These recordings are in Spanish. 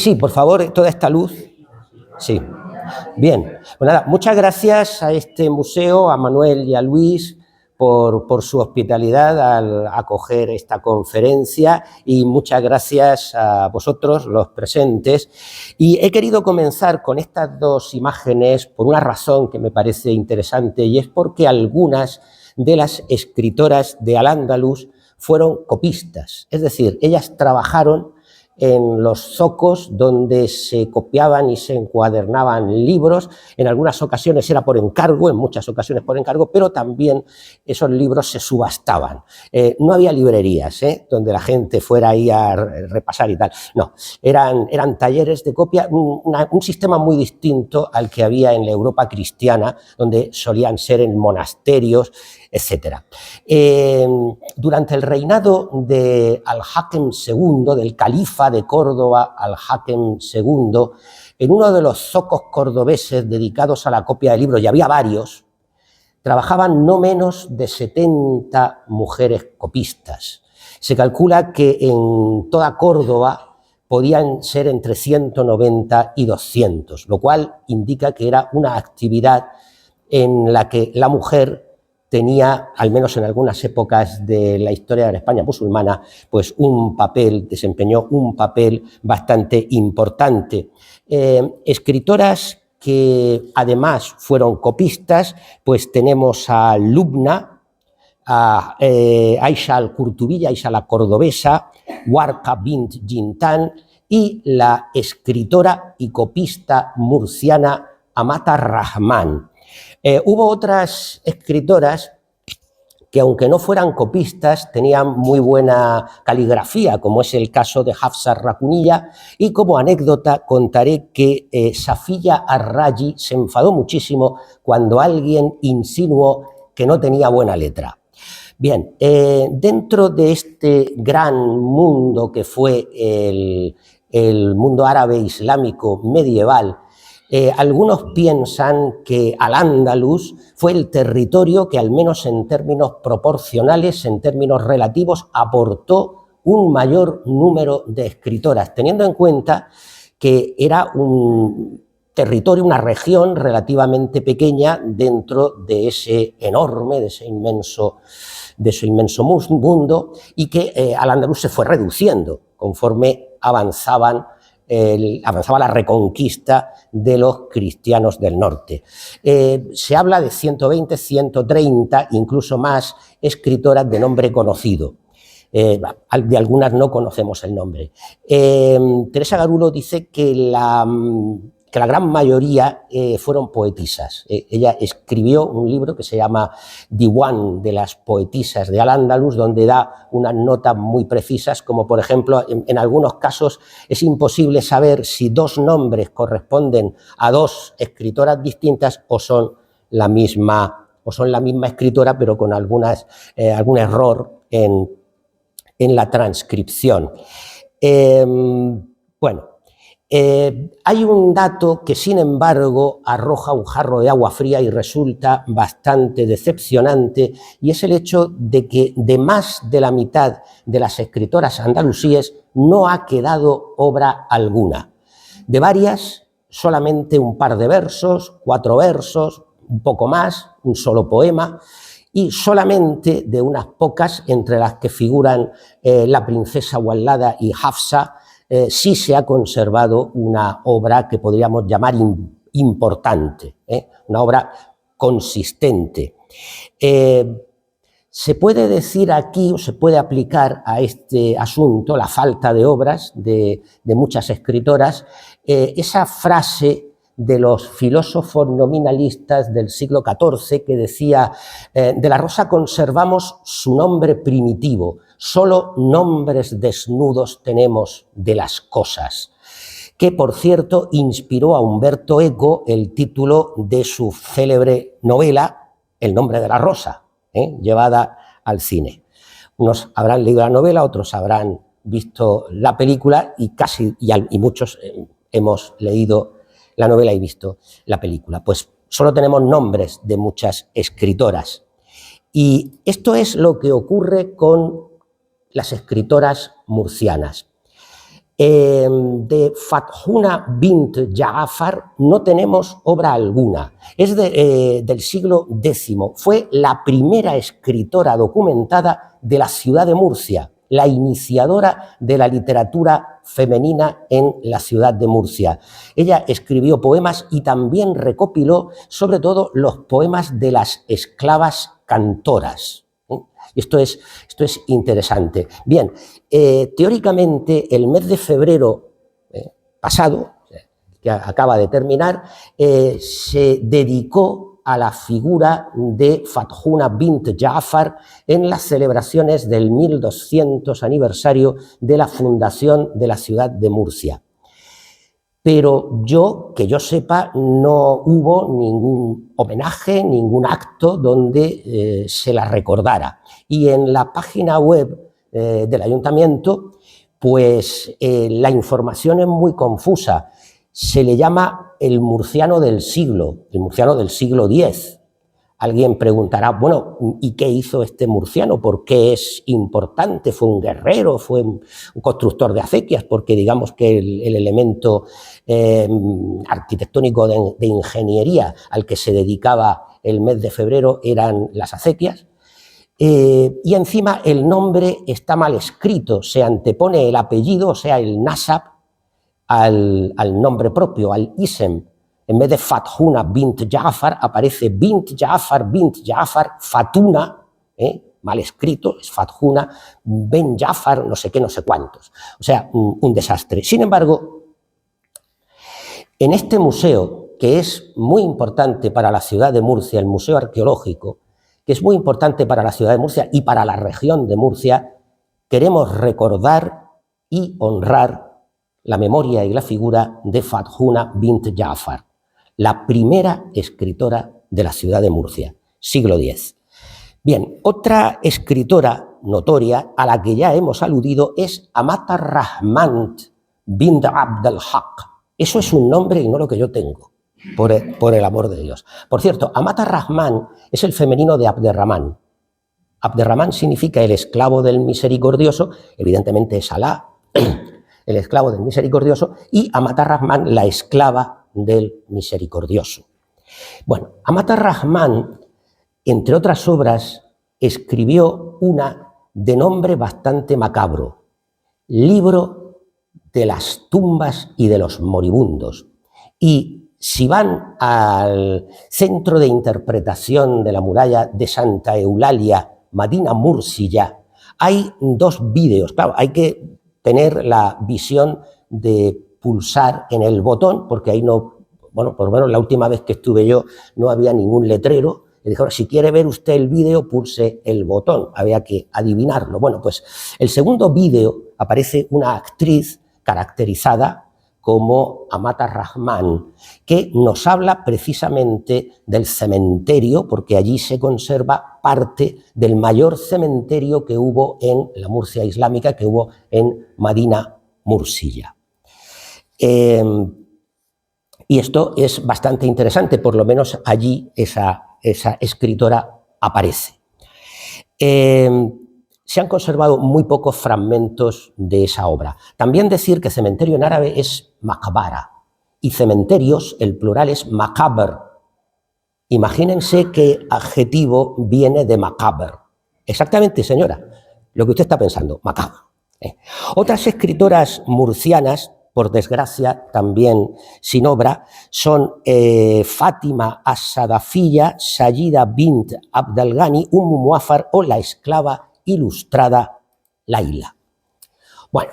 Sí, por favor, toda esta luz. Sí. Bien. Pues nada, muchas gracias a este museo, a Manuel y a Luis, por su hospitalidad al acoger esta conferencia, y muchas gracias a vosotros, los presentes. Y he querido comenzar con estas dos imágenes por una razón que me parece interesante, y es porque algunas de las escritoras de Al-Ándalus fueron copistas, es decir, ellas trabajaron en los zocos donde se copiaban y se encuadernaban libros. En algunas ocasiones era por encargo, en muchas ocasiones por encargo, pero también esos libros se subastaban. No había librerías donde la gente fuera ahí a repasar y tal. No, eran talleres de copia, un sistema muy distinto al que había en la Europa cristiana, donde solían ser en monasterios, etcétera. Durante el reinado de Al-Hakem II, del califa de Córdoba, Al-Hakem II, en uno de los zocos cordobeses dedicados a la copia de libros, y había varios, trabajaban no menos de 70 mujeres copistas. Se calcula que en toda Córdoba podían ser entre 190 y 200, lo cual indica que era una actividad en la que la mujer tenía, al menos en algunas épocas de la historia de la España musulmana, pues desempeñó un papel bastante importante. Escritoras que además fueron copistas, pues tenemos a Lubna, a Aisha al-Qurtubi, Aisha la cordobesa, Warqa bint Jintan, y la escritora y copista murciana Amata Rahman. Hubo otras escritoras que, aunque no fueran copistas, tenían muy buena caligrafía, como es el caso de Hafsa Rakunilla, y como anécdota contaré que Safiya Ar-Raji se enfadó muchísimo cuando alguien insinuó que no tenía buena letra. Bien, dentro de este gran mundo que fue el mundo árabe islámico medieval, algunos piensan que Al-Ándalus fue el territorio que, al menos en términos proporcionales, en términos relativos, aportó un mayor número de escritoras, teniendo en cuenta que era un territorio, una región relativamente pequeña dentro de ese enorme, de ese inmenso mundo, y que Al-Ándalus se fue reduciendo conforme avanzaba la reconquista de los cristianos del norte. Se habla de 120, 130, incluso más, escritoras de nombre conocido. De algunas no conocemos el nombre. Teresa Garulo dice que la gran mayoría fueron poetisas. Ella escribió un libro que se llama Diwan de las poetisas de Al-Ándalus, donde da unas notas muy precisas, como por ejemplo, en algunos casos es imposible saber si dos nombres corresponden a dos escritoras distintas o son la misma escritora, pero con algún error en la transcripción. Hay un dato que, sin embargo, arroja un jarro de agua fría y resulta bastante decepcionante, y es el hecho de que de más de la mitad de las escritoras andalusíes no ha quedado obra alguna. De varias, solamente un par de versos, 4 versos, un poco más, un solo poema, y solamente de unas pocas, entre las que figuran la princesa Wallada y Hafsa, sí se ha conservado una obra que podríamos llamar importante, una obra consistente. Se puede decir aquí, o se puede aplicar a este asunto, la falta de obras de muchas escritoras, esa frase de los filósofos nominalistas del siglo XIV que decía: de la Rosa conservamos su nombre primitivo, solo nombres desnudos tenemos de las cosas, que por cierto inspiró a Umberto Eco el título de su célebre novela El nombre de la rosa, llevada al cine. Unos habrán leído la novela, otros habrán visto la película, y muchos hemos leído la novela y visto la película. Pues solo tenemos nombres de muchas escritoras. Y esto es lo que ocurre con las escritoras murcianas. De Fathuna bint Ja'far no tenemos obra alguna. Es del siglo X. Fue la primera escritora documentada de la ciudad de Murcia, la iniciadora de la literatura femenina en la ciudad de Murcia. Ella escribió poemas y también recopiló, sobre todo, los poemas de las esclavas cantoras. Esto es interesante. Bien, teóricamente el mes de febrero pasado, que acaba de terminar, se dedicó a la figura de Fathuna bint Ja'far en las celebraciones del 1200 aniversario de la fundación de la ciudad de Murcia. Pero que yo sepa, no hubo ningún homenaje, ningún acto donde se la recordara. Y en la página web del ayuntamiento, pues la información es muy confusa. Se le llama el murciano del siglo X. Alguien preguntará, bueno, ¿y qué hizo este murciano? ¿Por qué es importante? ¿Fue un guerrero? ¿Fue un constructor de acequias? Porque digamos que el elemento arquitectónico de ingeniería al que se dedicaba el mes de febrero eran las acequias. Y encima el nombre está mal escrito, se antepone el apellido, o sea, el nasab, al nombre propio, al isem. En vez de Fathuna bint Ja'far, aparece bint Ja'far, Fatuna, mal escrito, es Fathuna, ben Ja'far, no sé qué, no sé cuántos. O sea, un desastre. Sin embargo, en este museo, que es muy importante para la ciudad de Murcia, el Museo Arqueológico, que es muy importante para la ciudad de Murcia y para la región de Murcia, queremos recordar y honrar la memoria y la figura de Fathuna bint Ja'far, la primera escritora de la ciudad de Murcia, siglo X. Bien, otra escritora notoria a la que ya hemos aludido es Amat ar-Rahman bint Abd al-Haq. Eso es un nombre y no lo que yo tengo, por el amor de Dios. Por cierto, Amat ar-Rahman es el femenino de Abderramán. Abderramán significa el esclavo del misericordioso, evidentemente es Alá, el esclavo del misericordioso, y Amat ar-Rahman, la esclava del misericordioso. Bueno, Amat ar-Rahman, entre otras obras, escribió una de nombre bastante macabro, Libro de las tumbas y de los moribundos. Y si van al centro de interpretación de la muralla de Santa Eulalia, Madina Mursilla, hay dos vídeos. Claro, hay que tener la visión de pulsar en el botón, porque ahí no, bueno, por lo menos la última vez que estuve yo no había ningún letrero. Le dijeron, si quiere ver usted el vídeo, pulse el botón. Había que adivinarlo. Bueno, pues el segundo vídeo aparece una actriz caracterizada como Amat ar-Rahman, que nos habla precisamente del cementerio, porque allí se conserva parte del mayor cementerio que hubo en la Murcia islámica, que hubo en Madina Mursilla. Y esto es bastante interesante, por lo menos allí esa escritora aparece. Se han conservado muy pocos fragmentos de esa obra. También decir que cementerio en árabe es maqbara y cementerios, el plural es maqabr. Imagínense qué adjetivo viene de maqabr. Exactamente, señora, lo que usted está pensando, macabro. Otras escritoras murcianas, por desgracia, también sin obra, son Fátima as-Sadafiyya, Sayida bint Abd al-Ghani, Muaffar o la esclava ilustrada Laila. Bueno,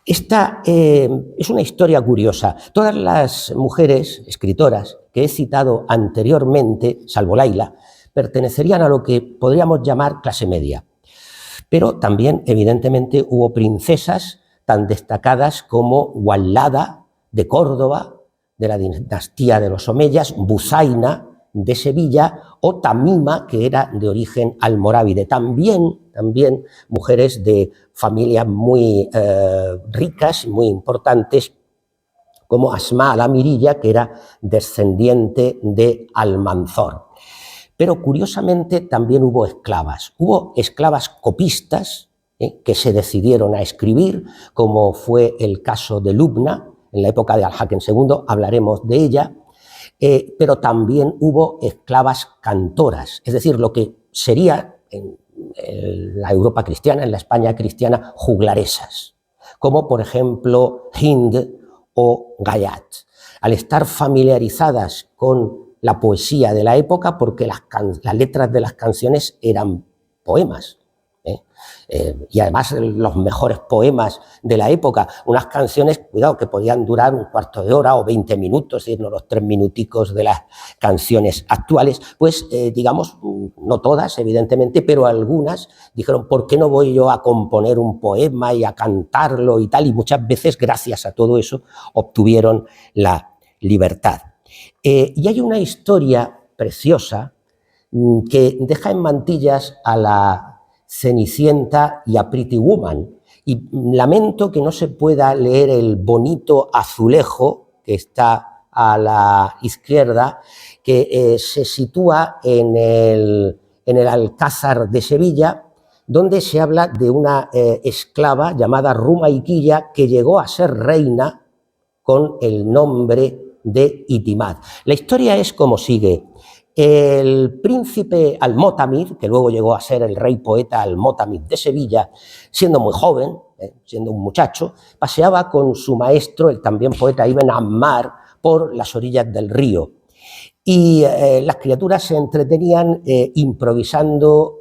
esta es una historia curiosa. Todas las mujeres escritoras que he citado anteriormente, salvo Laila, pertenecerían a lo que podríamos llamar clase media. Pero también, evidentemente, hubo princesas tan destacadas como Wallada de Córdoba, de la dinastía de los Omeyas, Buzaina de Sevilla o Tamima, que era de origen almorávide. También mujeres de familias muy ricas, muy importantes, como Asma al-Amiriyya, que era descendiente de Almanzor. Pero curiosamente también hubo esclavas. Hubo esclavas copistas, que se decidieron a escribir, como fue el caso de Lubna, en la época de Al-Hakem II, hablaremos de ella, pero también hubo esclavas cantoras, es decir, lo que sería en la Europa cristiana, en la España cristiana, juglaresas, como por ejemplo Hind o Gayat. Al estar familiarizadas con la poesía de la época, porque las letras de las canciones eran poemas, y además los mejores poemas de la época, unas canciones, cuidado, que podían durar un cuarto de hora o 20 minutos, no los 3 minuticos de las canciones actuales, pues digamos, no todas evidentemente, pero algunas dijeron, ¿por qué no voy yo a componer un poema y a cantarlo y tal? Y muchas veces, gracias a todo eso, obtuvieron la libertad. Y hay una historia preciosa que deja en mantillas a la Cenicienta y a Pretty Woman, y lamento que no se pueda leer el bonito azulejo que está a la izquierda, que se sitúa en el Alcázar de Sevilla, donde se habla de una esclava llamada Rumaiquilla que llegó a ser reina con el nombre de Itimad. La historia es como sigue. El príncipe Al-Mótamid, que luego llegó a ser el rey poeta Al-Mótamid de Sevilla, siendo muy joven, siendo un muchacho, paseaba con su maestro, el también poeta Ibn Ammar, por las orillas del río. Y las criaturas se entretenían improvisando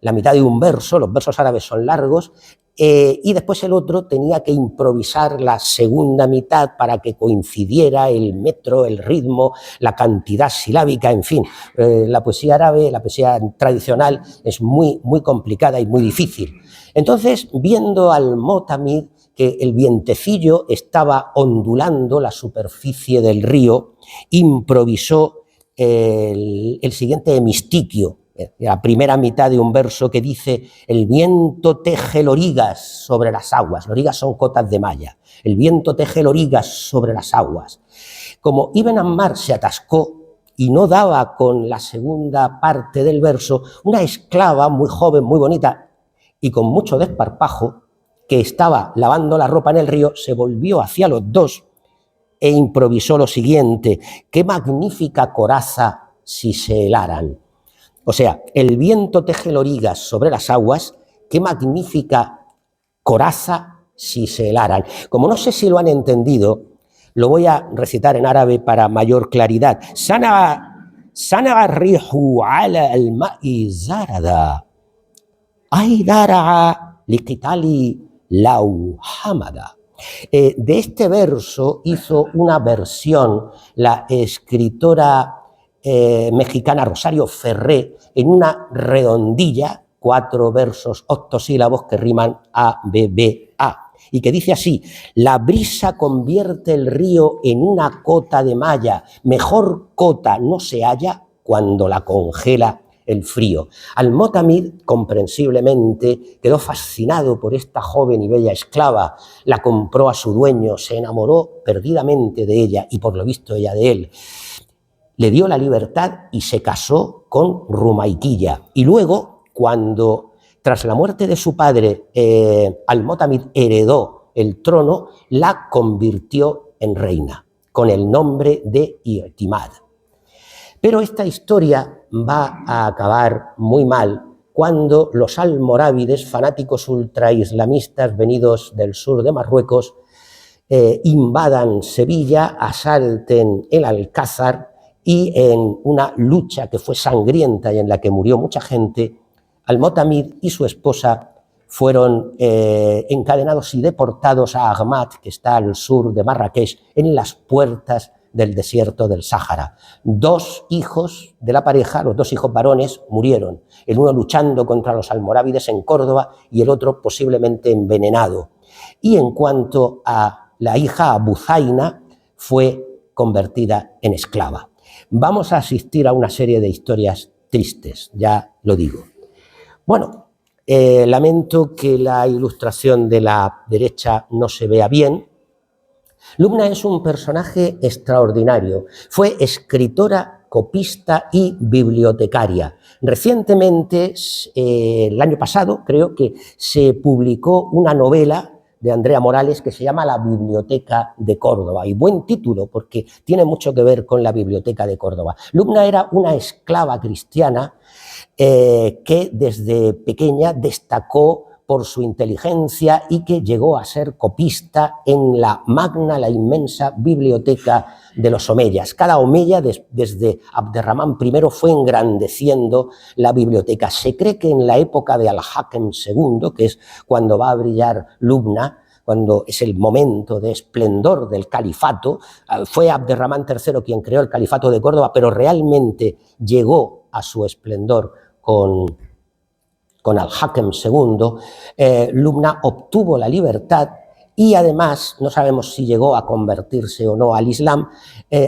la mitad de un verso, los versos árabes son largos, y después el otro tenía que improvisar la segunda mitad para que coincidiera el metro, el ritmo, la cantidad silábica, en fin. La poesía árabe, la poesía tradicional es muy, muy complicada y muy difícil. Entonces, viendo al Mótamid que el vientecillo estaba ondulando la superficie del río, improvisó el siguiente hemistiquio, la primera mitad de un verso que dice: el viento teje lorigas sobre las aguas. Lorigas son cotas de malla. El viento teje lorigas sobre las aguas. Como Ibn Ammar se atascó y no daba con la segunda parte del verso, una esclava muy joven, muy bonita y con mucho desparpajo, que estaba lavando la ropa en el río, se volvió hacia los dos e improvisó lo siguiente: qué magnífica coraza si se helaran. O sea, el viento teje lorigas sobre las aguas, qué magnífica coraza si se helaran. Como no sé si lo han entendido, lo voy a recitar en árabe para mayor claridad. Sana rihu ala al-ma'i zarada, ay dara'a liqitali lau hamada. De este verso hizo una versión la escritora mexicana Rosario Ferré en una redondilla, 4 versos octosílabos que riman A, B, B, A, y que dice así: la brisa convierte el río en una cota de malla, mejor cota no se halla cuando la congela el frío. Al-Mótamid, comprensiblemente, quedó fascinado por esta joven y bella esclava, la compró a su dueño, se enamoró perdidamente de ella y por lo visto ella de él. Le dio la libertad y se casó con Rumaiquilla. Y luego, cuando tras la muerte de su padre, Al-Mótamid heredó el trono, la convirtió en reina, con el nombre de Itimad. Pero esta historia va a acabar muy mal cuando los almorávides, fanáticos ultraislamistas venidos del sur de Marruecos, invadan Sevilla, asalten el Alcázar, y en una lucha que fue sangrienta y en la que murió mucha gente, Al-Mótamid y su esposa fueron encadenados y deportados a Ahmad, que está al sur de Marrakech, en las puertas del desierto del Sáhara. 2 hijos de la pareja, los 2 hijos varones, murieron, el uno luchando contra los almorávides en Córdoba y el otro posiblemente envenenado. Y en cuanto a la hija Abu Zaina, fue convertida en esclava. Vamos a asistir a una serie de historias tristes, ya lo digo. Bueno, lamento que la ilustración de la derecha no se vea bien. Lubna es un personaje extraordinario. Fue escritora copista y bibliotecaria. Recientemente, el año pasado, creo que se publicó una novela de Andrea Morales que se llama La Biblioteca de Córdoba, y buen título porque tiene mucho que ver con la Biblioteca de Córdoba. Lubna era una esclava cristiana que desde pequeña destacó por su inteligencia y que llegó a ser copista en la magna, la inmensa biblioteca de los omeyas. Cada omeya, desde Abderramán I, fue engrandeciendo la biblioteca. Se cree que en la época de Al-Hakem II, que es cuando va a brillar Lubna, cuando es el momento de esplendor del califato, fue Abderramán III quien creó el califato de Córdoba, pero realmente llegó a su esplendor con Al-Hakem II, Lubna obtuvo la libertad y además, no sabemos si llegó a convertirse o no al Islam,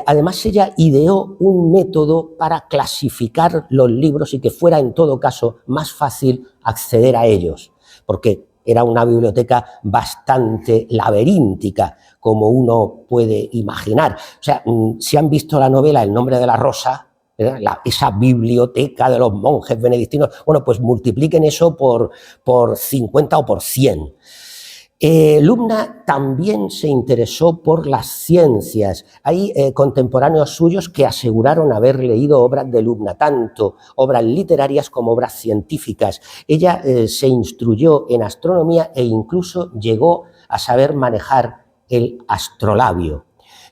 además ella ideó un método para clasificar los libros y que fuera en todo caso más fácil acceder a ellos, porque era una biblioteca bastante laberíntica, como uno puede imaginar. O sea, si han visto la novela El nombre de la rosa, esa biblioteca de los monjes benedictinos, bueno, pues multipliquen eso por 50 o por 100. Lubna también se interesó por las ciencias. Hay contemporáneos suyos que aseguraron haber leído obras de Lubna, tanto obras literarias como obras científicas. Ella se instruyó en astronomía e incluso llegó a saber manejar el astrolabio.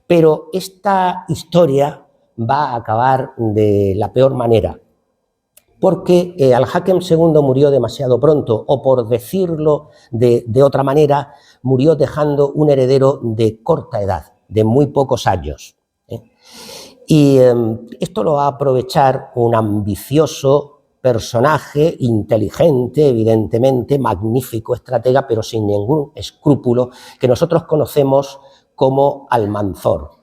Pero esta historia va a acabar de la peor manera, porque Al-Hakem II murió demasiado pronto, o por decirlo de otra manera, murió dejando un heredero de corta edad, de muy pocos años. Y esto lo va a aprovechar un ambicioso personaje, inteligente, evidentemente, magnífico estratega, pero sin ningún escrúpulo, que nosotros conocemos como Almanzor.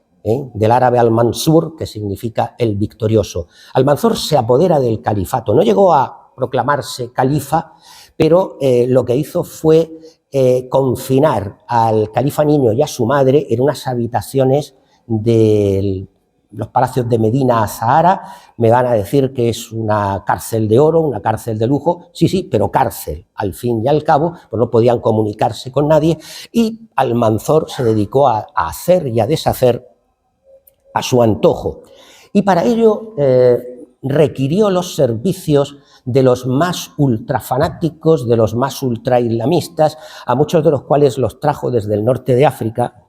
Del árabe al-Mansur, que significa el victorioso. Almanzor se apodera del califato, no llegó a proclamarse califa, pero lo que hizo fue confinar al califa niño y a su madre en unas habitaciones de los palacios de Medina Azahara. Me van a decir que es una cárcel de oro, una cárcel de lujo, sí, pero cárcel, al fin y al cabo, pues no podían comunicarse con nadie, y Almanzor se dedicó a hacer y a deshacer a su antojo, y para ello requirió los servicios de los más ultrafanáticos, de los más ultraislamistas, a muchos de los cuales los trajo desde el norte de África.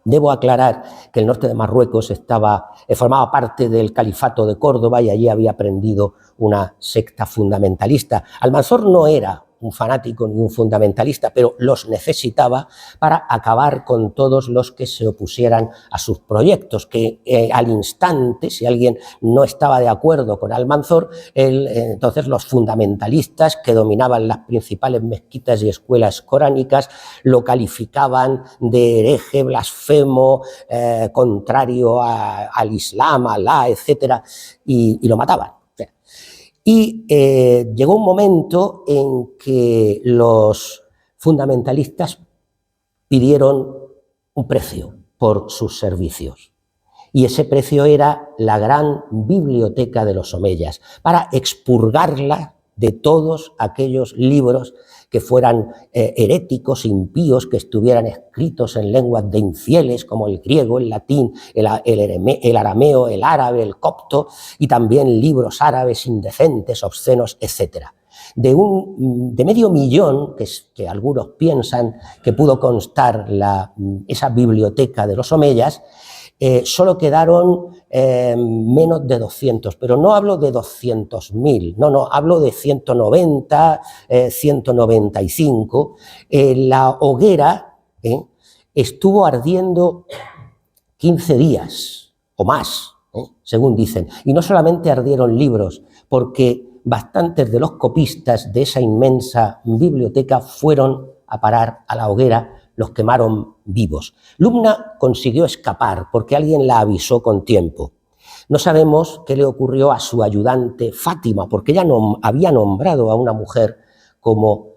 Debo aclarar que el norte de Marruecos formaba parte del califato de Córdoba y allí había prendido una secta fundamentalista. Almanzor no era un fanático ni un fundamentalista, pero los necesitaba para acabar con todos los que se opusieran a sus proyectos, que al instante, si alguien no estaba de acuerdo con Almanzor, entonces los fundamentalistas que dominaban las principales mezquitas y escuelas coránicas lo calificaban de hereje, blasfemo, contrario al Islam, a Alá, etc., y lo mataban. Y llegó un momento en que los fundamentalistas pidieron un precio por sus servicios. Y ese precio era la gran biblioteca de los omeyas, para expurgarla de todos aquellos libros que fueran heréticos, impíos, que estuvieran escritos en lenguas de infieles como el griego, el latín, el arameo, el árabe, el copto, y también libros árabes indecentes, obscenos, etc. De 500.000, que algunos piensan que pudo constar esa biblioteca de los omeyas, solo quedaron menos de 200, pero no hablo de 200.000, no, hablo de 190, 195. La hoguera estuvo ardiendo 15 días o más, según dicen, y no solamente ardieron libros, porque bastantes de los copistas de esa inmensa biblioteca fueron a parar a la hoguera, los quemaron vivos. Lubna consiguió escapar porque alguien la avisó con tiempo. No sabemos qué le ocurrió a su ayudante Fátima, porque ella había nombrado a una mujer como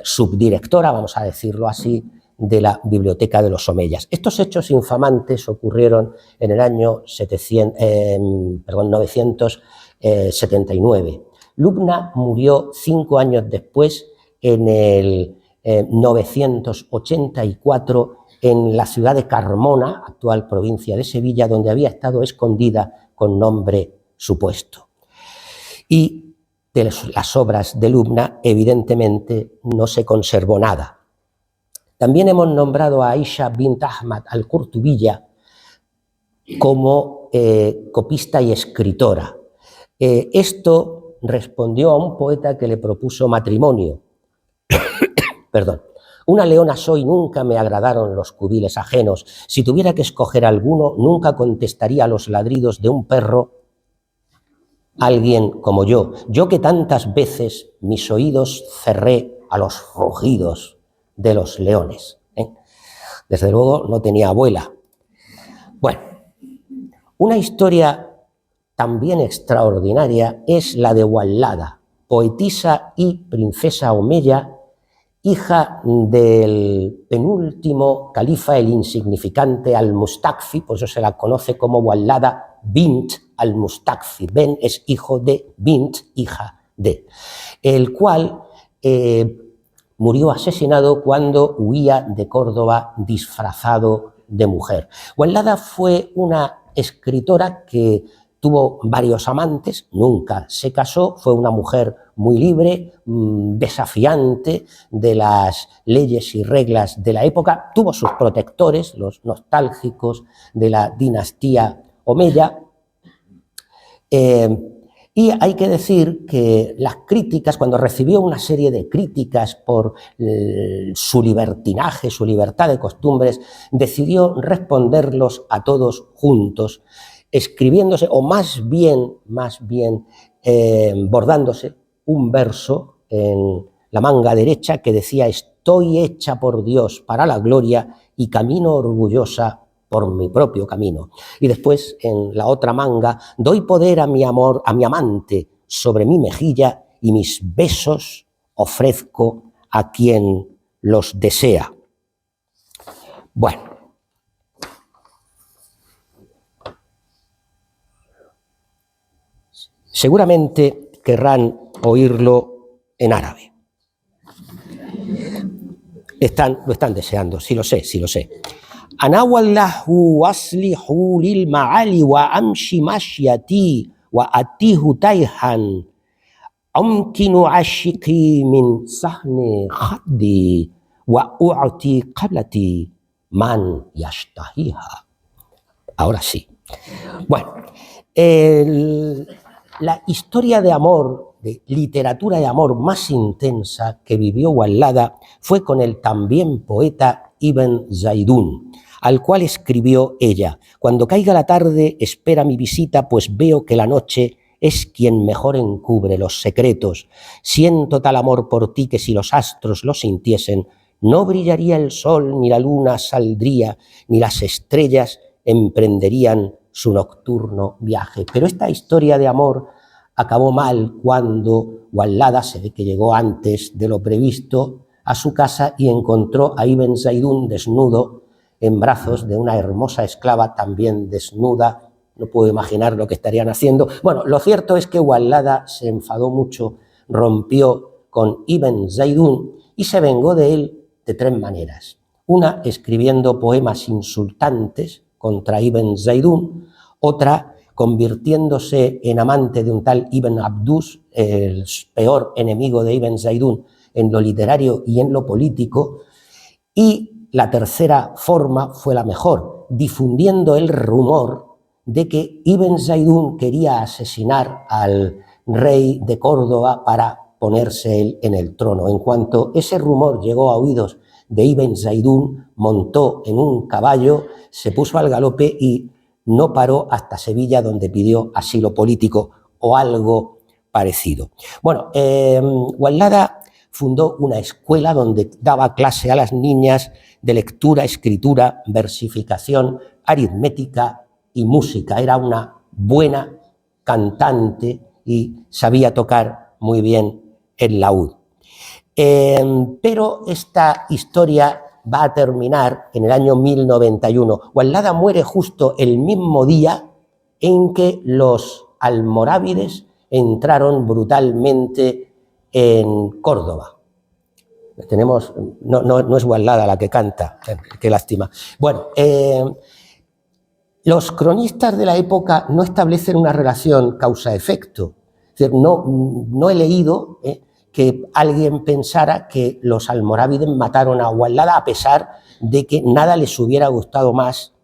subdirectora, vamos a decirlo así, de la biblioteca de los omeyas. Estos hechos infamantes ocurrieron en el año 979. Lubna murió 5 años después, en el 984, en la ciudad de Carmona, actual provincia de Sevilla, donde había estado escondida con nombre supuesto. Y de las obras de Lubna, evidentemente, no se conservó nada. También hemos nombrado a Aisha bint Ahmad al-Qurtubiya como copista y escritora. Esto respondió a un poeta que le propuso matrimonio. Perdón. Una leona soy, nunca me agradaron los cubiles ajenos. Si tuviera que escoger alguno, nunca contestaría los ladridos de un perro alguien como yo que tantas veces mis oídos cerré a los rugidos de los leones. Desde luego no tenía abuela. Bueno, una historia también extraordinaria es la de Wallada, poetisa y princesa omeya, hija del penúltimo califa, el insignificante al-Mustakfi, por eso se la conoce como Wallada bint al-Mustakfi. Ben es hijo de, bint, hija de, el cual murió asesinado cuando huía de Córdoba disfrazado de mujer. Wallada fue una escritora que tuvo varios amantes, nunca se casó, fue una mujer muy libre, desafiante de las leyes y reglas de la época, tuvo sus protectores, los nostálgicos de la dinastía omeya, y hay que decir que las críticas, cuando recibió una serie de críticas por su libertinaje, su libertad de costumbres, decidió responderlos a todos juntos, escribiéndose, o más bien bordándose un verso en la manga derecha que decía: estoy hecha por Dios para la gloria y camino orgullosa por mi propio camino. Y después, en la otra manga, doy poder a mi amor, a mi amante sobre mi mejilla, y mis besos ofrezco a quien los desea. Bueno, seguramente querrán oírlo en árabe. Lo están deseando, sí lo sé. Ana wallahu aslihu lil ma'ali wa amshi mashyati wa atihu tayhan amkinu ashiki min sahni khaddi wa u'ti qablati man yashtahiha. Ahora sí. Bueno, la historia de amor, de literatura de amor más intensa que vivió Wallada fue con el también poeta Ibn Zaidún, al cual escribió ella: cuando caiga la tarde espera mi visita, pues veo que la noche es quien mejor encubre los secretos. Siento tal amor por ti que si los astros lo sintiesen, no brillaría el sol, ni la luna saldría, ni las estrellas emprenderían su nocturno viaje. Pero esta historia de amor acabó mal cuando Wallada, se ve que llegó antes de lo previsto a su casa y encontró a Ibn Zaidún desnudo en brazos de una hermosa esclava también desnuda. No puedo imaginar lo que estarían haciendo. Bueno, lo cierto es que Wallada se enfadó mucho, rompió con Ibn Zaidún y se vengó de él de 3 maneras. Una, escribiendo poemas insultantes contra Ibn Zaidún; otra, convirtiéndose en amante de un tal Ibn Abdús, el peor enemigo de Ibn Zaidún en lo literario y en lo político; y la tercera forma fue la mejor, difundiendo el rumor de que Ibn Zaidún quería asesinar al rey de Córdoba para ponerse él en el trono. En cuanto ese rumor llegó a oídos de Ibn Zaidún, montó en un caballo, se puso al galope y no paró hasta Sevilla, donde pidió asilo político o algo parecido. Bueno, Wallada fundó una escuela donde daba clase a las niñas de lectura, escritura, versificación, aritmética y música. Era una buena cantante y sabía tocar muy bien el laúd. Pero esta historia va a terminar en el año 1091. Ouablada muere justo el mismo día en que los almorávides entraron brutalmente en Córdoba. Tenemos, no es Ouablada la que canta, qué lástima. Bueno, los cronistas de la época no establecen una relación causa-efecto. Es decir, no he leído que alguien pensara que los almorávides mataron a Ouablada a pesar de que nada les hubiera gustado más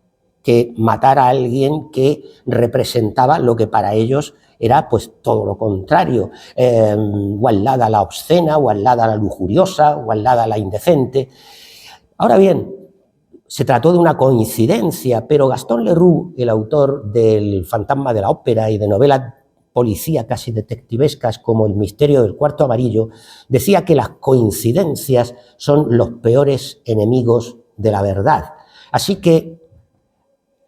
que matar a alguien que representaba lo que para ellos era pues todo lo contrario. Ouablada la obscena, Ouablada la lujuriosa, Ouablada la indecente. Ahora bien, se trató de una coincidencia, pero Gastón Leroux, el autor del Fantasma de la Ópera y de novelas policíacas y detectivescas como El misterio del cuarto amarillo, decía que las coincidencias son los peores enemigos de la verdad. Así que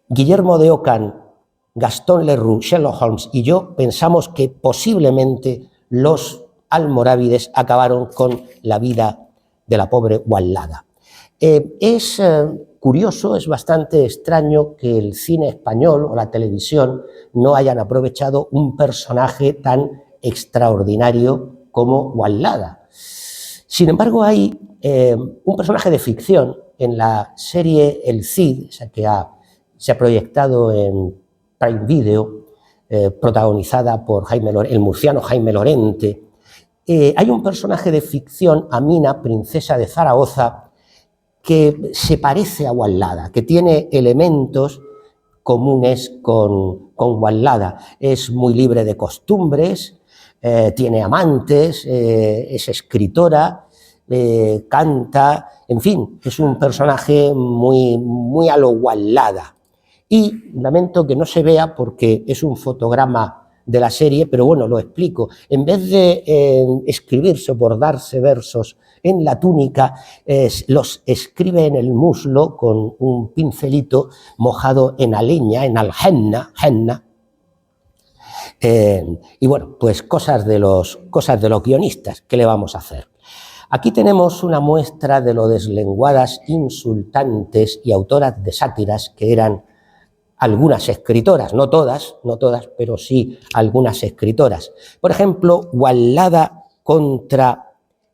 Guillermo de Ockham, Gastón Leroux, Sherlock Holmes y yo pensamos que posiblemente los almorávides acabaron con la vida de la pobre Ouablada. Es curioso, es bastante extraño que el cine español o la televisión no hayan aprovechado un personaje tan extraordinario como Ouablada. Sin embargo, hay un personaje de ficción en la serie El Cid, esa que se ha proyectado en Prime Video, protagonizada por el murciano Jaime Lorente. Hay un personaje de ficción, Amina, princesa de Zaragoza, que se parece a Ouablada, que tiene elementos comunes con Ouablada. Es muy libre de costumbres, tiene amantes, es escritora, canta, en fin, es un personaje muy a lo Ouablada. Y lamento que no se vea porque es un fotograma de la serie, pero bueno, lo explico. En vez de escribirse o bordarse versos en la túnica, los escribe en el muslo con un pincelito mojado en aleña, en henna. Y bueno, pues cosas de los guionistas, ¿qué le vamos a hacer? Aquí tenemos una muestra de lo deslenguadas, insultantes y autoras de sátiras que eran algunas escritoras, no todas, pero sí algunas escritoras. Por ejemplo, Ouablada contra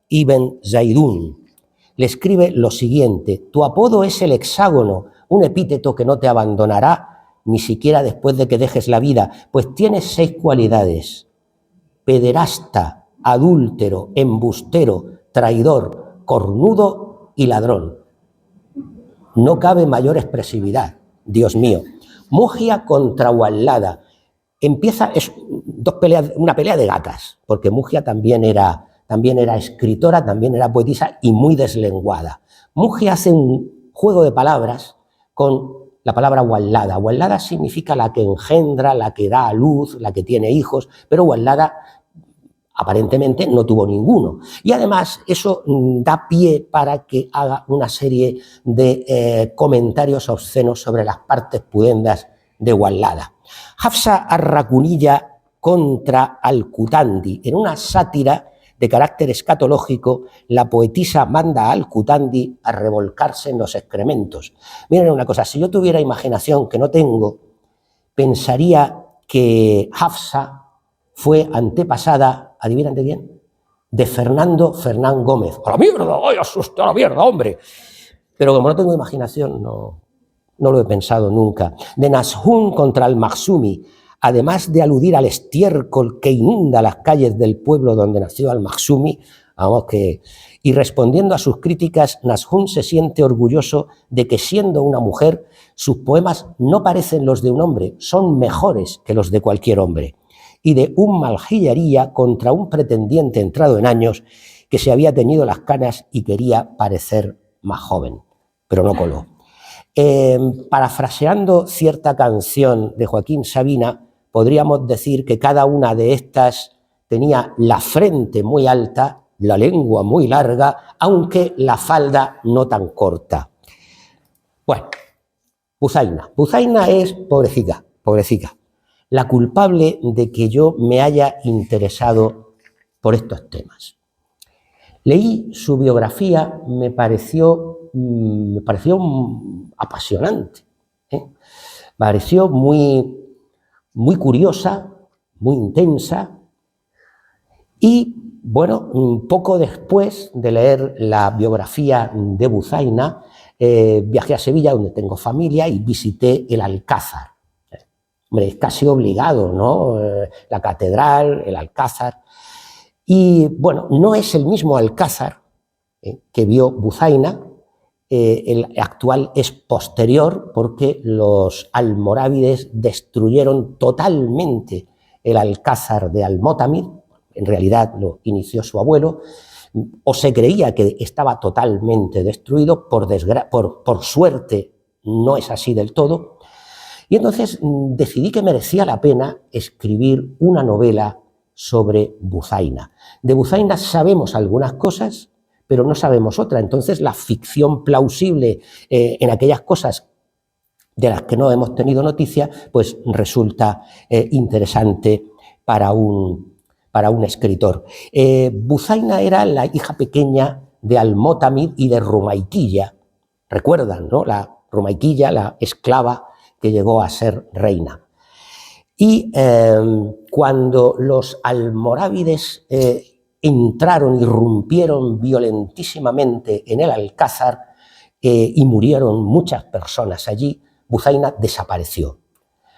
Ibn Zaidún. Le escribe lo siguiente: tu apodo es el hexágono, un epíteto que no te abandonará ni siquiera después de que dejes la vida, pues tienes 6 cualidades: pederasta, adúltero, embustero, traidor, cornudo y ladrón. No cabe mayor expresividad, Dios mío. Mugia contra Ouablada. Empieza, una pelea de gatas, porque Mugia también era escritora, también era poetisa y muy deslenguada. Mugia hace un juego de palabras con la palabra Ouablada. Ouablada significa la que engendra, la que da a luz, la que tiene hijos, pero Ouablada aparentemente no tuvo ninguno. Y además eso da pie para que haga una serie de comentarios obscenos sobre las partes pudendas de Ouablada. Hafsa Arracunilla contra Al-Qutandi. En una sátira de carácter escatológico, la poetisa manda a Al-Qutandi a revolcarse en los excrementos. Miren una cosa, si yo tuviera imaginación, que no tengo, pensaría que Hafsa fue antepasada, ¿adivinan de quién? De Fernando Fernán Gómez. ¡A la mierda! ¡Ay, asusta a la mierda, hombre! Pero como no tengo imaginación, no lo he pensado nunca. De Nashun contra al-Makhzumi, además de aludir al estiércol que inunda las calles del pueblo donde nació al-Makhzumi, y respondiendo a sus críticas, Nashun se siente orgulloso de que, siendo una mujer, sus poemas no parecen los de un hombre, son mejores que los de cualquier hombre. Y de al-Hijaría contra un pretendiente entrado en años que se había teñido las canas y quería parecer más joven, pero no coló. Parafraseando cierta canción de Joaquín Sabina, podríamos decir que cada una de estas tenía la frente muy alta, la lengua muy larga, aunque la falda no tan corta. Bueno, Buzaina es pobrecita, la culpable de que yo me haya interesado por estos temas. Leí su biografía, me pareció apasionante, ¿eh? Me pareció muy curiosa, muy intensa, y bueno, un poco después de leer la biografía de Buzaina, viajé a Sevilla, donde tengo familia, y visité el Alcázar. Hombre, es casi obligado, ¿no? La catedral, el Alcázar. Y bueno, no es el mismo Alcázar que vio Buzaina. El actual es posterior, porque los almorávides destruyeron totalmente el Alcázar de Almotamid. En realidad lo inició su abuelo, o se creía que estaba totalmente destruido. Por suerte no es así del todo. Y entonces decidí que merecía la pena escribir una novela sobre Buzaina. De Buzaina sabemos algunas cosas, pero no sabemos otra. Entonces la ficción plausible en aquellas cosas de las que no hemos tenido noticia, pues resulta interesante para un escritor. Buzaina era la hija pequeña de Almotamid y de Rumaiquilla. Recuerdan, ¿no? La Rumaiquilla, la esclava que llegó a ser reina. Y cuando los almorávides entraron, irrumpieron violentísimamente en el Alcázar y murieron muchas personas allí, Buzaina desapareció.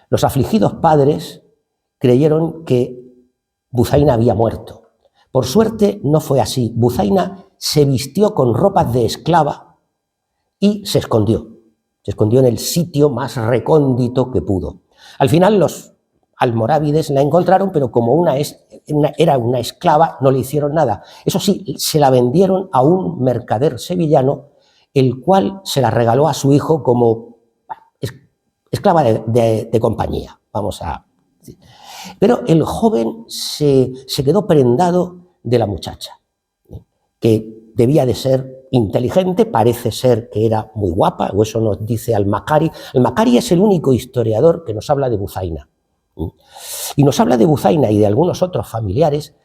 Los afligidos padres creyeron que Buzaina había muerto. Por suerte no fue así. Buzaina se vistió con ropas de esclava y se escondió. Se escondió en el sitio más recóndito que pudo. Al final los almorávides la encontraron, pero como era una esclava, no le hicieron nada. Eso sí, se la vendieron a un mercader sevillano, el cual se la regaló a su hijo como esclava de compañía. Pero el joven se quedó prendado de la muchacha, que debía de ser inteligente, parece ser que era muy guapa, o eso nos dice Al-Makari. Al-Makari es el único historiador que nos habla de Buzaina. Y nos habla de Buzaina y de algunos otros familiares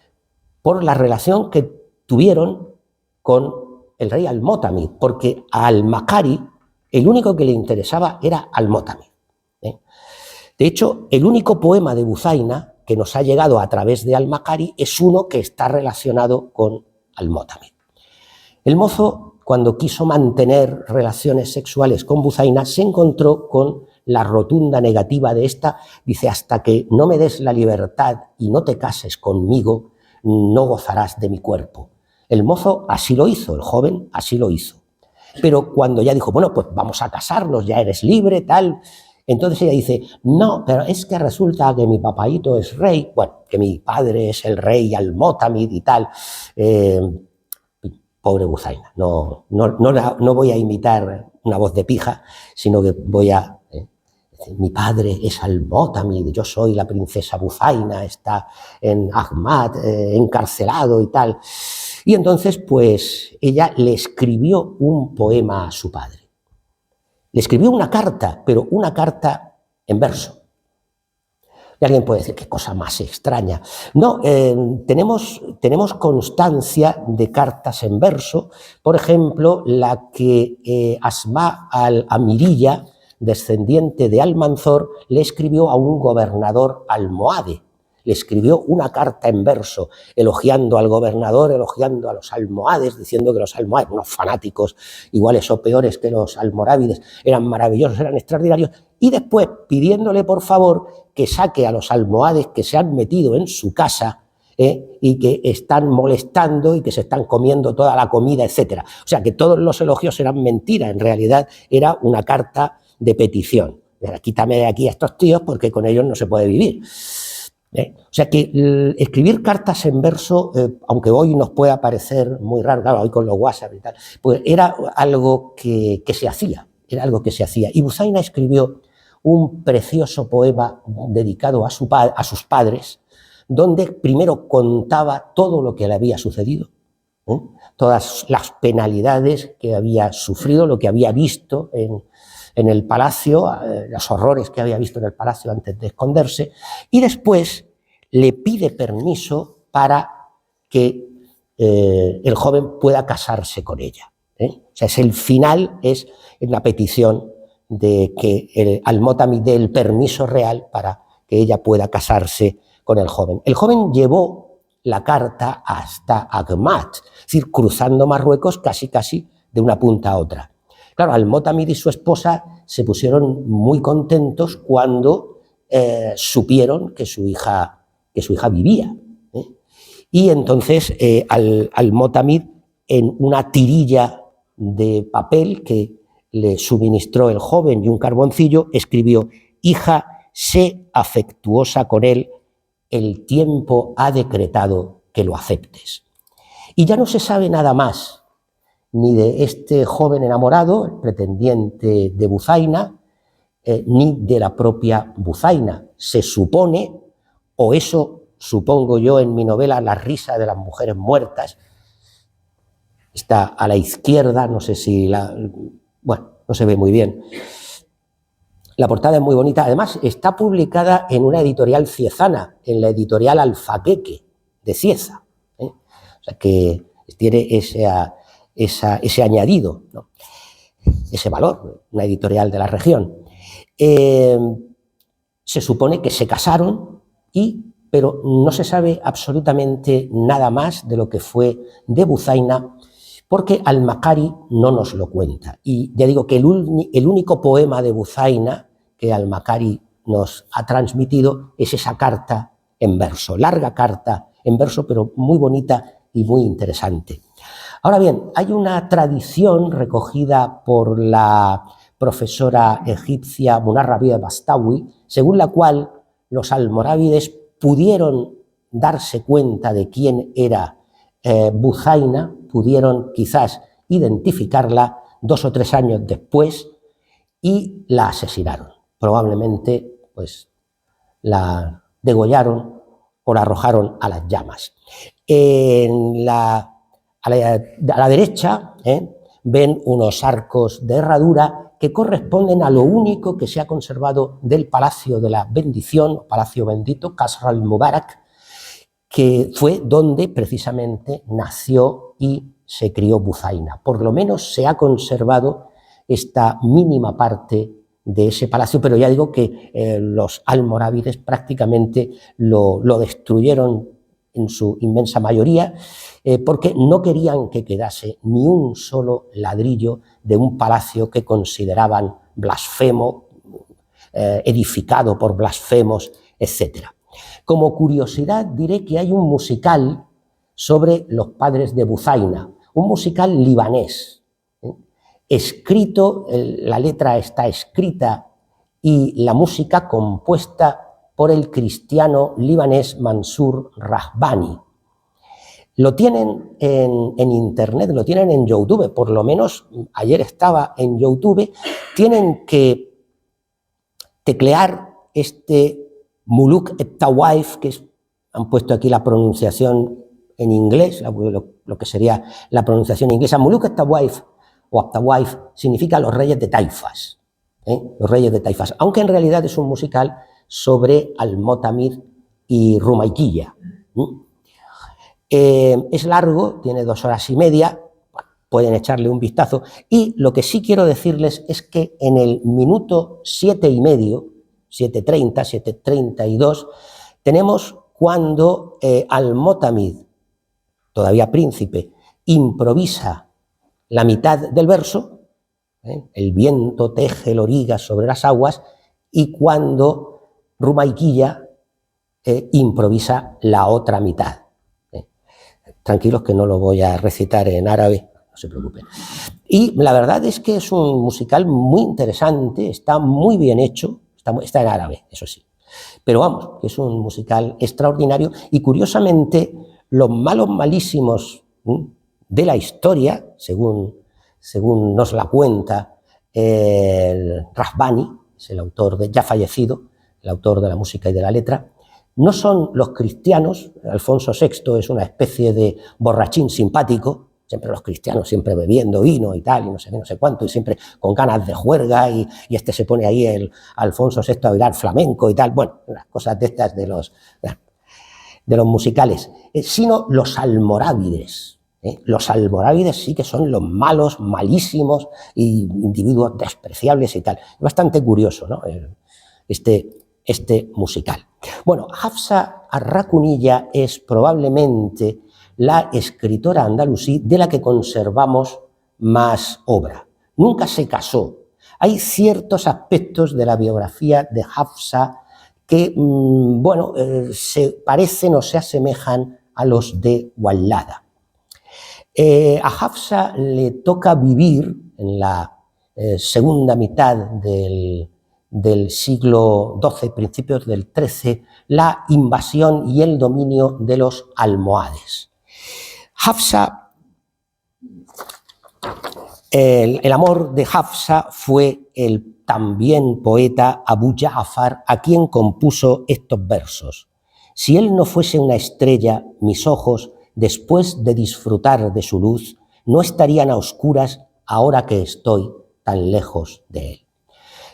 por la relación que tuvieron con el rey Almotamid, porque a Al-Makari el único que le interesaba era Almotamid. De hecho, el único poema de Buzaina que nos ha llegado a través de Al-Makari es uno que está relacionado con Almotamid. El mozo, cuando quiso mantener relaciones sexuales con Buzaina, se encontró con la rotunda negativa de esta. Dice: hasta que no me des la libertad y no te cases conmigo, no gozarás de mi cuerpo. El mozo así lo hizo, el joven así lo hizo. Pero cuando ya dijo, bueno, pues vamos a casarnos, ya eres libre, tal, entonces ella dice, no, pero es que resulta que mi papaíto es rey, bueno, que mi padre es el rey Almotamid y tal. Pobre Buzaina, no voy a imitar una voz de pija, sino que voy a decir, mi padre es Almotamid, yo soy la princesa Buzaina, está en Ahmad, encarcelado y tal. Y entonces, pues, ella le escribió un poema a su padre. Le escribió una carta, pero una carta en verso. Y alguien puede decir, qué cosa más extraña. No, tenemos constancia de cartas en verso. Por ejemplo, la que Asma al-Amiriyya, descendiente de Almanzor, le escribió a un gobernador almohade. Le escribió una carta en verso, elogiando al gobernador, elogiando a los almohades, diciendo que los almohades, unos fanáticos iguales o peores que los almorávides, eran maravillosos, eran extraordinarios, y después pidiéndole por favor que saque a los almohades que se han metido en su casa y que están molestando y que se están comiendo toda la comida, etc. O sea, que todos los elogios eran mentira, en realidad era una carta de petición. Quítame de aquí a estos tíos porque con ellos no se puede vivir. O sea que escribir cartas en verso, aunque hoy nos pueda parecer muy raro, claro, hoy con los WhatsApp y tal, pues era algo que se hacía, Y Buzaina escribió un precioso poema dedicado a sus padres, donde primero contaba todo lo que le había sucedido, todas las penalidades que había sufrido, lo que había visto en el palacio, los horrores que había visto en el palacio antes de esconderse, y después le pide permiso para que el joven pueda casarse con ella. O sea, es el final, es una petición de que Al-Motamid dé el permiso real para que ella pueda casarse con el joven. El joven llevó la carta hasta Agmat, es decir, cruzando Marruecos casi de una punta a otra. Claro, Al-Motamid y su esposa se pusieron muy contentos cuando supieron que su hija vivía. Y entonces Al-Motamid, en una tirilla de papel que le suministró el joven y un carboncillo, escribió: hija, sé afectuosa con él, el tiempo ha decretado que lo aceptes. Y ya no se sabe nada más, ni de este joven enamorado, el pretendiente de Buzaina, ni de la propia Buzaina. Se supone, o eso supongo yo en mi novela La risa de las mujeres muertas, está a la izquierda, no sé si bueno, no se ve muy bien. La portada es muy bonita, además está publicada en una editorial ciezana, en la editorial Alfaqueque de Cieza, O sea que tiene ese añadido, ¿no? Ese valor, una editorial de la región. Se supone que se casaron, pero no se sabe absolutamente nada más de lo que fue de Buzaina, porque Al-Makari no nos lo cuenta. Y ya digo que el único poema de Buzaina que Al-Makari nos ha transmitido es esa carta en verso, larga carta en verso, pero muy bonita y muy interesante. Ahora bien, hay una tradición recogida por la profesora egipcia Munarrabia Bastawi, según la cual los almorávides pudieron darse cuenta de quién era Buzaina, pudieron quizás identificarla 2 o 3 años después y la asesinaron. Probablemente pues la degollaron o la arrojaron a las llamas. A la derecha ven unos arcos de herradura que corresponden a lo único que se ha conservado del Palacio de la Bendición, Palacio Bendito, Qasr al-Mubarak, que fue donde precisamente nació y se crió Buzaina. Por lo menos se ha conservado esta mínima parte de ese palacio, pero ya digo que los almorávides prácticamente lo destruyeron en su inmensa mayoría, porque no querían que quedase ni un solo ladrillo de un palacio que consideraban blasfemo, edificado por blasfemos, etc. Como curiosidad diré que hay un musical sobre los padres de Buzaina, un musical libanés, escrito, la letra está escrita y la música compuesta por el cristiano libanés Mansur Rahbani. Lo tienen en internet, lo tienen en YouTube, por lo menos ayer estaba en YouTube. Tienen que teclear este Muluk et-Tawaif, que han puesto aquí la pronunciación en inglés, lo que sería la pronunciación inglesa. Muluk et-Tawaif o at-Tawaif significa los reyes de Taifas, los reyes de Taifas, aunque en realidad es un musical sobre Al-Motamid y Rumayquilla. Es largo, tiene 2 horas y media, pueden echarle un vistazo, y lo que sí quiero decirles es que en el minuto 7:30, 7:30, 7:32, tenemos cuando Al-Motamid, todavía príncipe, improvisa la mitad del verso, el viento teje lorigas sobre las aguas, y cuando Rumayquilla improvisa la otra mitad. Tranquilos que no lo voy a recitar en árabe, no se preocupen. Y la verdad es que es un musical muy interesante, está muy bien hecho, está en árabe, eso sí. Pero vamos, que es un musical extraordinario y curiosamente los malos malísimos de la historia, según nos la cuenta el Rahbani, es el autor ya fallecido, el autor de la música y de la letra, no son los cristianos. Alfonso VI es una especie de borrachín simpático, siempre los cristianos, siempre bebiendo vino y tal, y no sé cuánto, y siempre con ganas de juerga, y se pone ahí el Alfonso VI a bailar flamenco y tal, bueno, las cosas de estas de los... los musicales, sino los almorávides. Los almorávides sí que son los malos, malísimos, y individuos despreciables y tal. Es bastante curioso, ¿no? Este musical. Bueno, Hafsa Arrakunilla es probablemente la escritora andalusí de la que conservamos más obra. Nunca se casó. Hay ciertos aspectos de la biografía de Hafsa que, bueno, se parecen o se asemejan a los de Wallada. A Hafsa le toca vivir en la segunda mitad del siglo XII, principios del XIII, la invasión y el dominio de los almohades. Hafsa, el amor de Hafsa fue el también poeta Abu Ja'far, a quien compuso estos versos. Si él no fuese una estrella, mis ojos, después de disfrutar de su luz, no estarían a oscuras ahora que estoy tan lejos de él.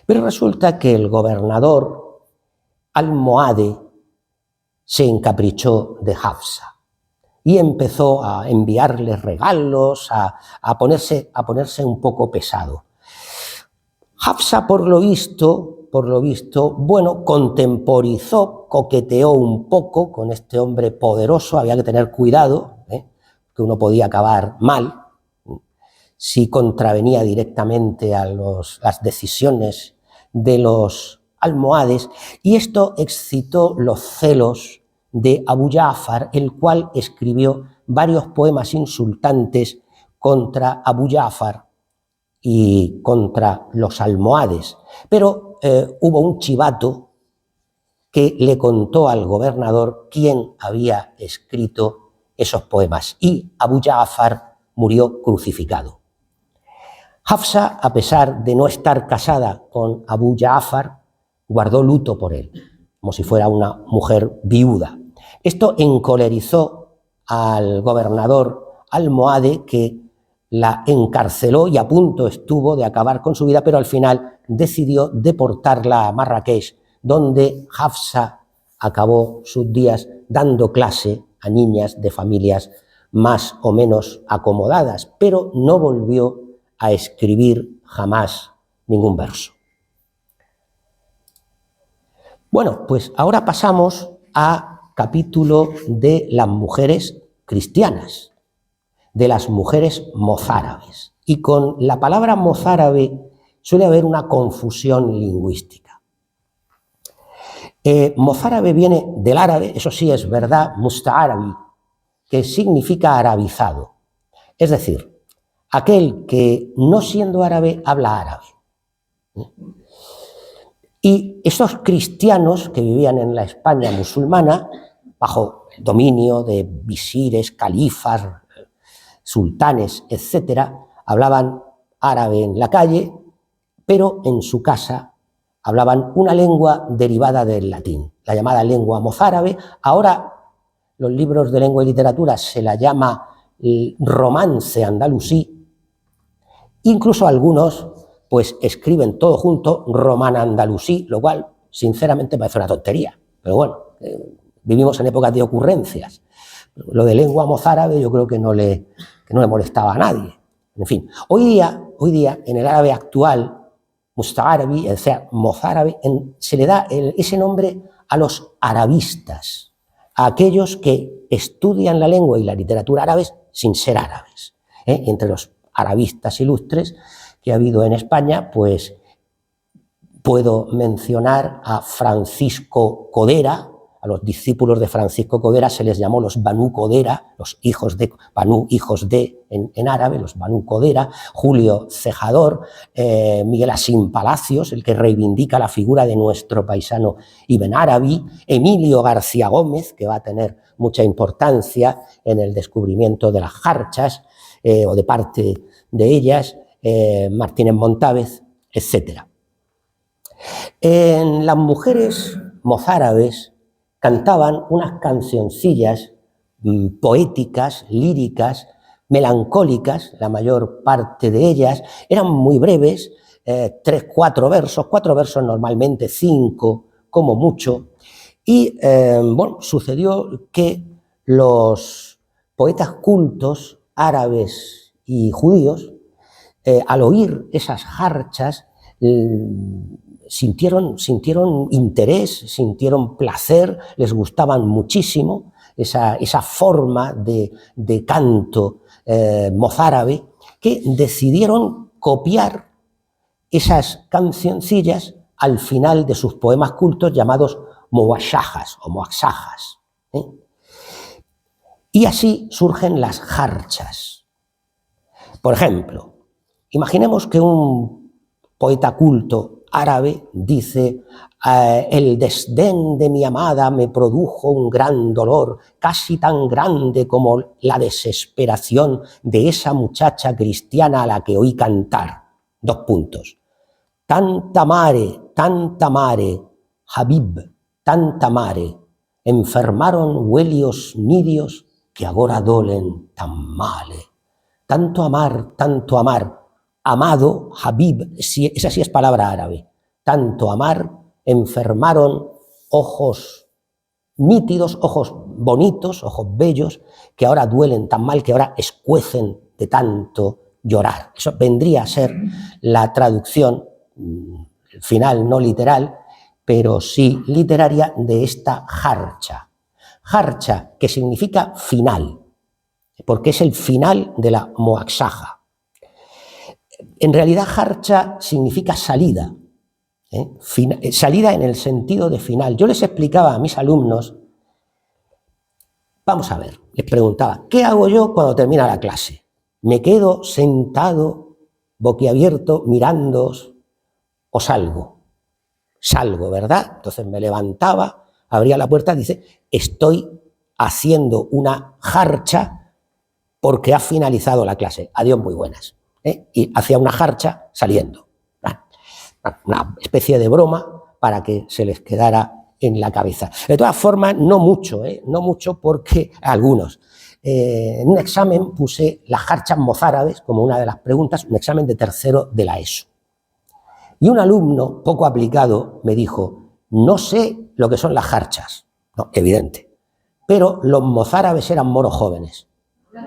Pero resulta que el gobernador almohade se encaprichó de Hafsa y empezó a enviarle regalos, a ponerse un poco pesado. Hafsa, por lo visto, bueno, contemporizó, coqueteó un poco con este hombre poderoso. Había que tener cuidado, que uno podía acabar mal si contravenía directamente a las decisiones de los almohades, y esto excitó los celos de Abu Ja'far, el cual escribió varios poemas insultantes contra Abu Ja'far y contra los almohades. Pero hubo un chivato que le contó al gobernador quién había escrito esos poemas, y Abu Ja'far murió crucificado. Hafsa, a pesar de no estar casada con Abu Ja'far, guardó luto por él, como si fuera una mujer viuda. Esto encolerizó al gobernador almohade, que la encarceló y a punto estuvo de acabar con su vida, pero al final decidió deportarla a Marrakech, donde Hafsa acabó sus días dando clase a niñas de familias más o menos acomodadas, pero no volvió a escribir jamás ningún verso. Bueno, pues ahora pasamos a capítulo de las mujeres cristianas, de las mujeres mozárabes. Y con la palabra mozárabe suele haber una confusión lingüística. Mozárabe viene del árabe, eso sí es verdad, musta'arabi, que significa arabizado. Es decir, aquel que no siendo árabe habla árabe. Y esos cristianos que vivían en la España musulmana, bajo el dominio de visires, califas, sultanes, etc., hablaban árabe en la calle, pero en su casa hablaban una lengua derivada del latín, la llamada lengua mozárabe. Ahora los libros de lengua y literatura se la llama romance andalusí. Incluso algunos pues escriben todo junto, román andalusí, lo cual sinceramente parece una tontería, pero bueno, vivimos en épocas de ocurrencias. Lo de lengua mozárabe yo creo que no le molestaba a nadie. En fin, hoy día en el árabe actual, musta'arabi, o sea, mozárabe, se le da ese nombre a los arabistas, a aquellos que estudian la lengua y la literatura árabes sin ser árabes. Entre los arabistas ilustres que ha habido en España, pues puedo mencionar a Francisco Codera. A los discípulos de Francisco Codera se les llamó los Banú Codera, los hijos de Banú, hijos de en árabe, los Banú Codera. Julio Cejador, Miguel Asín Palacios, el que reivindica la figura de nuestro paisano Ibn Arabi, Emilio García Gómez, que va a tener mucha importancia en el descubrimiento de las jarchas o de parte de ellas, Martínez Montávez, etc. En las mujeres mozárabes cantaban unas cancioncillas poéticas, líricas, melancólicas, la mayor parte de ellas, eran muy breves, 3, 4 versos, 4 versos normalmente, 5 como mucho, Y bueno, sucedió que los poetas cultos árabes y judíos, al oír esas jarchas, sintieron interés, sintieron placer, les gustaban muchísimo esa forma de canto mozárabe, que decidieron copiar esas cancioncillas al final de sus poemas cultos llamados muwashshajas o muaxajas. Y así surgen las jarchas. Por ejemplo, imaginemos que un poeta culto árabe dice: el desdén de mi amada me produjo un gran dolor, casi tan grande como la desesperación de esa muchacha cristiana a la que oí cantar. Dos puntos. Tanta mare, Habib, tanta mare, enfermaron huelios nidios que agora dolen tan male. Tanto amar, amado, Habib, esa sí es palabra árabe, tanto amar, enfermaron ojos nítidos, ojos bonitos, ojos bellos, que ahora duelen tan mal, que ahora escuecen de tanto llorar. Eso vendría a ser la traducción final, no literal, pero sí literaria, de esta jarcha. Jarcha, que significa final, porque es el final de la muaxaja. En realidad, jarcha significa salida, salida en el sentido de final. Yo les explicaba a mis alumnos, vamos a ver, les preguntaba, ¿qué hago yo cuando termina la clase? ¿Me quedo sentado, boquiabierto, mirándoos, o salgo? Salgo, ¿verdad? Entonces me levantaba, abría la puerta, dice, estoy haciendo una jarcha porque ha finalizado la clase. Adiós, muy buenas. Y hacía una jarcha saliendo. Una especie de broma para que se les quedara en la cabeza. De todas formas, no mucho, no mucho, porque algunos. En un examen puse las jarchas mozárabes como una de las preguntas, un examen de tercero de la ESO. Y un alumno poco aplicado me dijo, no sé lo que son las jarchas. No, evidente. Pero los mozárabes eran moros jóvenes.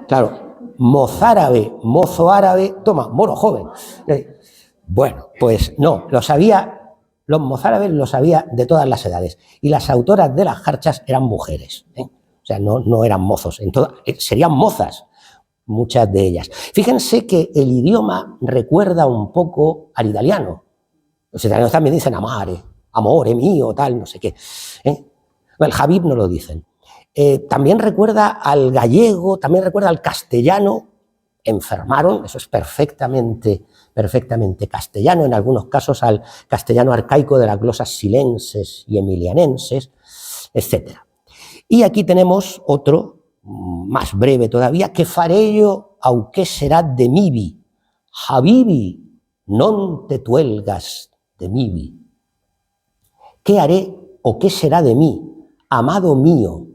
Claro, mozárabe, mozo árabe, toma, moro joven. Bueno, pues no, lo sabía, los mozárabes lo sabía de todas las edades. Y las autoras de las jarchas eran mujeres. O sea, no eran mozos, serían mozas, muchas de ellas. Fíjense que el idioma recuerda un poco al italiano. Los italianos también dicen amare, amore mío, tal, no sé qué. El Habib no lo dicen. También recuerda al gallego, también recuerda al castellano. Enfermaron, eso es perfectamente castellano, en algunos casos al castellano arcaico de las glosas silenses y emilianenses, etc. Y aquí tenemos otro, más breve todavía, que farello, auque será de mibi, Habibi, non te tuelgas de mibi. ¿Qué haré o qué será de mí, amado mío?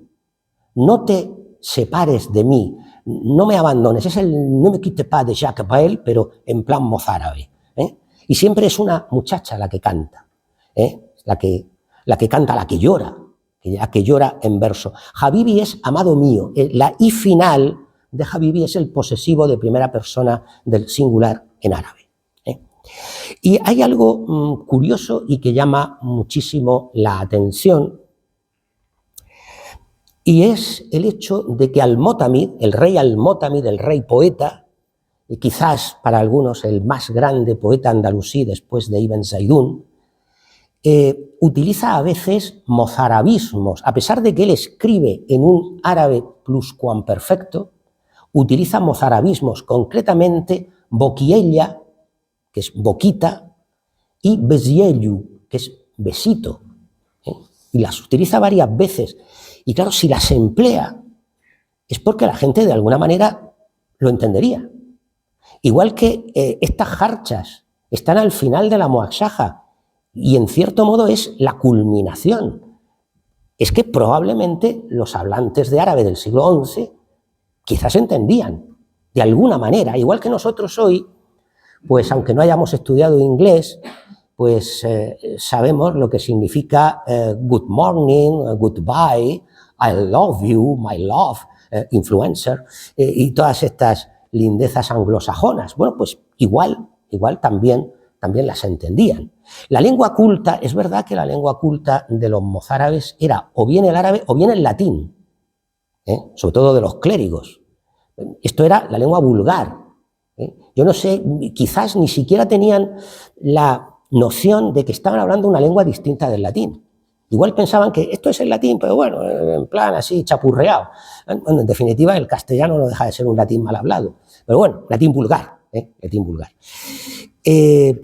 No te separes de mí, no me abandones. Es el no me quitte pas de Jacques Brel, pero en plan mozárabe. Y siempre es una muchacha la que canta, la que canta, la que llora en verso. Habibi es amado mío. La i final de Habibi es el posesivo de primera persona del singular en árabe. Y hay algo curioso y que llama muchísimo la atención, y es el hecho de que Al-Mótamid, el rey poeta, y quizás para algunos el más grande poeta andalusí después de Ibn Zaidún, utiliza a veces mozarabismos. A pesar de que él escribe en un árabe pluscuamperfecto, utiliza mozarabismos, concretamente boquiella, que es boquita, y besiellu, que es besito. Y las utiliza varias veces. Y claro, si las emplea, es porque la gente de alguna manera lo entendería. Igual que estas jarchas están al final de la muaxaja, y en cierto modo es la culminación. Es que probablemente los hablantes de árabe del siglo XI quizás entendían, de alguna manera, igual que nosotros hoy, pues aunque no hayamos estudiado inglés, pues sabemos lo que significa good morning, goodbye, I love you, my love, influencer, y todas estas lindezas anglosajonas. Bueno, pues igual también las entendían. La lengua culta, es verdad que la lengua culta de los mozárabes era o bien el árabe o bien el latín, sobre todo de los clérigos. Esto era la lengua vulgar. Yo no sé, quizás ni siquiera tenían la noción de que estaban hablando una lengua distinta del latín. Igual pensaban que esto es el latín, pero bueno, en plan así chapurreado. Bueno, en definitiva, el castellano no deja de ser un latín mal hablado. Pero bueno, latín vulgar, latín vulgar.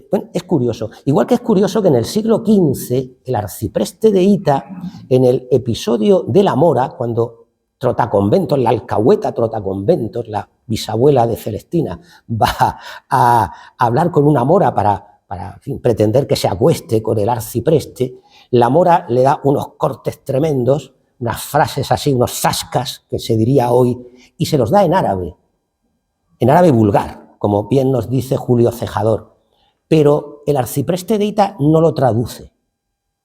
Bueno, es curioso. Igual que es curioso que en el siglo XV, el arcipreste de Hita, en el episodio de la Mora, cuando Trotaconventos, la alcahueta Trotaconventos, la bisabuela de Celestina, va a hablar con una mora para en fin, pretender que se acueste con el arcipreste, la mora le da unos cortes tremendos, unas frases así, unos zascas, que se diría hoy, y se los da en árabe vulgar, como bien nos dice Julio Cejador. Pero el arcipreste de Hita no lo traduce.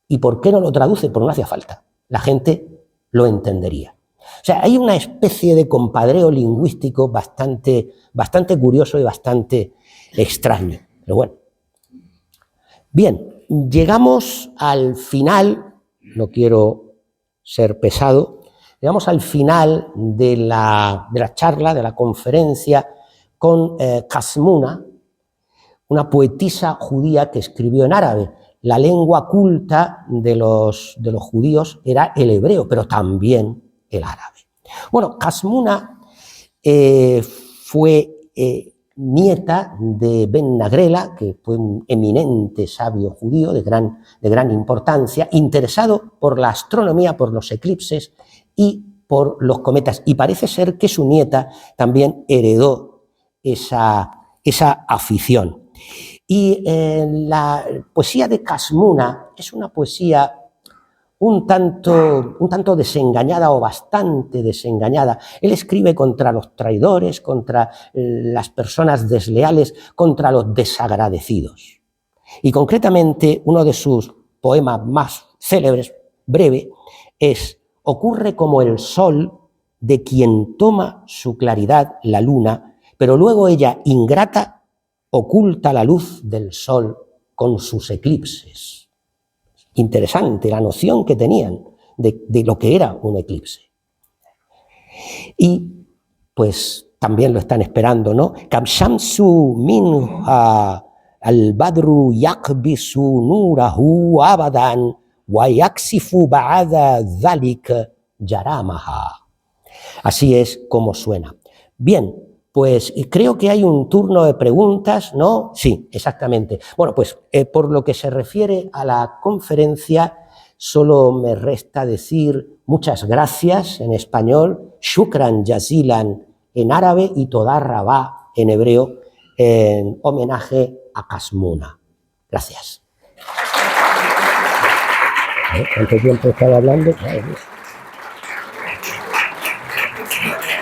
¿Y por qué no lo traduce? Porque no hacía falta. La gente lo entendería. O sea, hay una especie de compadreo lingüístico bastante curioso y bastante extraño. Pero bueno. Bien, llegamos al final, no quiero ser pesado, llegamos al final de la charla, de la conferencia con Kasmuna, una poetisa judía que escribió en árabe. La lengua culta de los judíos era el hebreo, pero también el árabe. Bueno, Kasmuna fue nieta de Ben Nagrela, que fue un eminente sabio judío de gran importancia, interesado por la astronomía, por los eclipses y por los cometas. Y parece ser que su nieta también heredó esa afición. Y la poesía de Kasmuna es una poesía un tanto desengañada o bastante desengañada. Él escribe contra los traidores, contra las personas desleales, contra los desagradecidos. Y concretamente uno de sus poemas más célebres, breve, es: ocurre como el sol de quien toma su claridad la luna, pero luego ella, ingrata, oculta la luz del sol con sus eclipses. Interesante la noción que tenían de lo que era un eclipse. Y pues también lo están esperando, ¿no? Kamshamsu minha al-badru yakbisu nurahu abadan wa yaksifu ba'ada dhalik yaramaha. Así es como suena. Bien, pues creo que hay un turno de preguntas, ¿no? Sí, exactamente. Bueno, pues por lo que se refiere a la conferencia, solo me resta decir muchas gracias en español, shukran jazilan en árabe y toda rabá en hebreo, en homenaje a Kasmuna. Gracias. ¿Cuánto tiempo estaba hablando?